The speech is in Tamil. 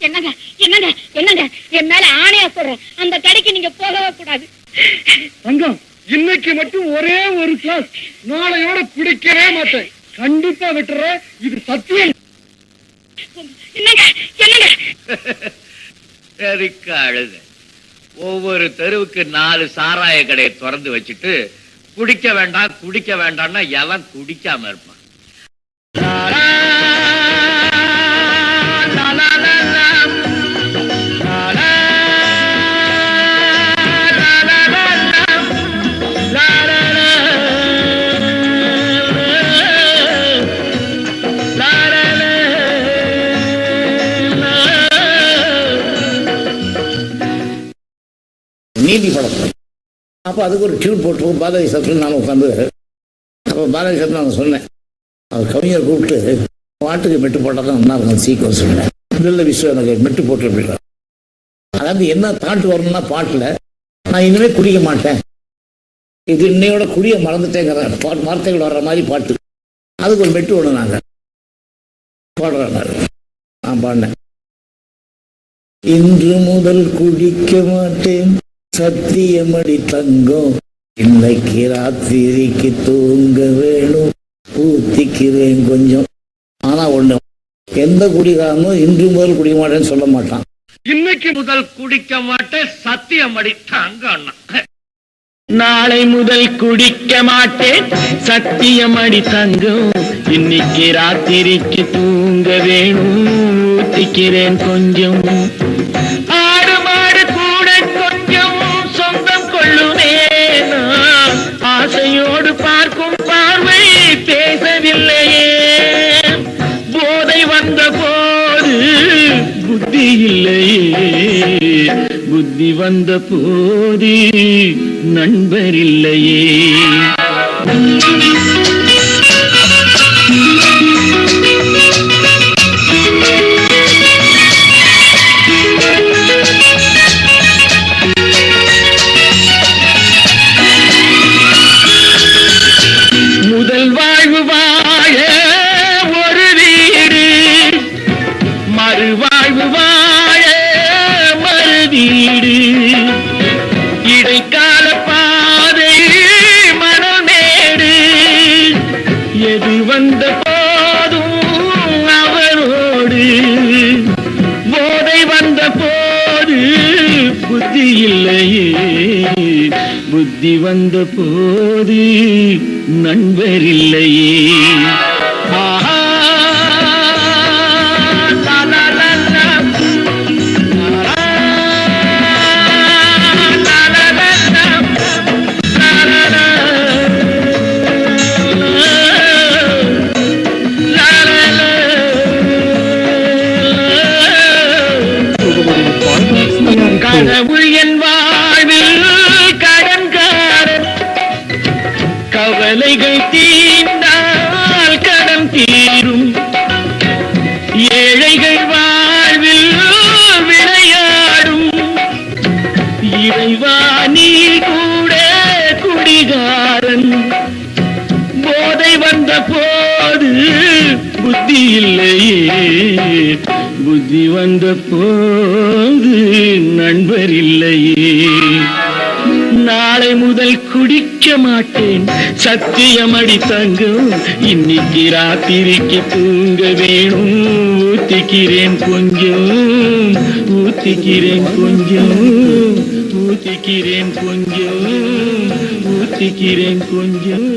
என்னங்க என்னங்க என்னங்க என் மேல ஆணையா சொல்றேன், அந்த கடைக்கு நீங்க போகவே கூடாது. தங்கம், இன்னைக்கு மட்டும் ஒரே ஒரு கிளாஸ், நாளையோட குடிக்கவே மாட்டேன். கண்டிப்பா விட்டுற, இது சத்தியம். என்னங்க என்னங்க அழுது ஒவ்வொரு தெருவுக்கு 4 சாராய கடையை திறந்து வச்சுட்டு குடிக்க வேண்டாம் குடிக்க வேண்டாம்னா எவன் குடிக்காம இருப்பான்? நீதி படம். அப்போ அதுக்கு ஒரு டியூன் போட்டுருவோம் பாலாஜி சாப்பிட்டு நான் உட்காந்து. அப்போ பாலாஜி சாப்பிட்டு நான் சொன்னேன், அவர் கவிஞர் கூப்பிட்டு பாட்டுக்கு மெட்டு போட்டால் தான் நல்லா இருக்கும் சீக்கிரம் சொன்னேன். இதில் விஷயம் எனக்கு மெட்டு போட்டு அப்படின்னா, அதாவது என்ன தாட்டு வரணும்னா பாட்டில் நான் இனிமேல் குடிக்க மாட்டேன், இது இன்னையோட குடிய மறந்துட்டேங்கிற வார்த்தைகள் வர்ற மாதிரி பாட்டு. அதுக்கு ஒரு மெட்டு ஒன்று நாங்கள் பாடுறாங்க. நான் பாடினேன், இன்று முதல் குடிக்க மாட்டேன் சத்தியமடி தங்கம், இன்னைக்கு ராத்திரிக்கு தூங்க வேணும் ஊத்திக்கிறேன் கொஞ்சம். ஆனா ஒண்ணு, எந்த குடிகாரனும் இன்று முதல் குடிக்க மாட்டேன்னு சொல்ல மாட்டான். இன்னைக்கு முதல் குடிக்க மாட்டேன் சத்தியமடி தங்கம், நாளை முதல் குடிக்க மாட்டேன் சத்தியமடி தங்கம், இன்னைக்கு ராத்திரிக்கு தூங்க வேணும் ஊத்திக்கிறேன் கொஞ்சம். ஆடு மாடு கூட கொஞ்சம் சொந்தம் கொள்ளுமே, ஆசையோடு பார்க்கும் பார்வை பேசவில்லையே, போதை வந்த போது புத்தி இல்லையே, புத்தி வந்த போது நண்பர் இல்லையே. முதல் வாழ்வு வாழ ஒரு வீடு, மறுவாழ்வு வாழ மறு வீடு, இடைக்கால பாதை மணமேடு, எது வந்த போதும் அவரோடு, போதை வந்த போது புத்தி இல்லையே, புத்தி வந்த போது நண்பர் இல்லையே. ஆஹா கடவுள் என் வாழ்வில் கடன்காரன், கவலைகள் தீர்ந்தால் கடன் தீரும், ஏழைகள் வாழ்வில் விளையாடும், இறைவா நீ கூட குடிகாரன், போதை வந்த போது புத்தி இல்லையே, புத்தி வந்த போது நண்பர் இல்லையே. நாளை முதல் குடிக்க மாட்டேன் சத்தியமடி தங்கம், இன்னைக்கு ராத்திரிக்கு தூங்க வேணும் ஊத்திக்கிறேன் கொஞ்சம், ஊத்திக்கிறேன் கொஞ்சம், ஊத்திக்கிறேன் கொஞ்சம், ஊத்திக்கிறேன் கொஞ்சம்.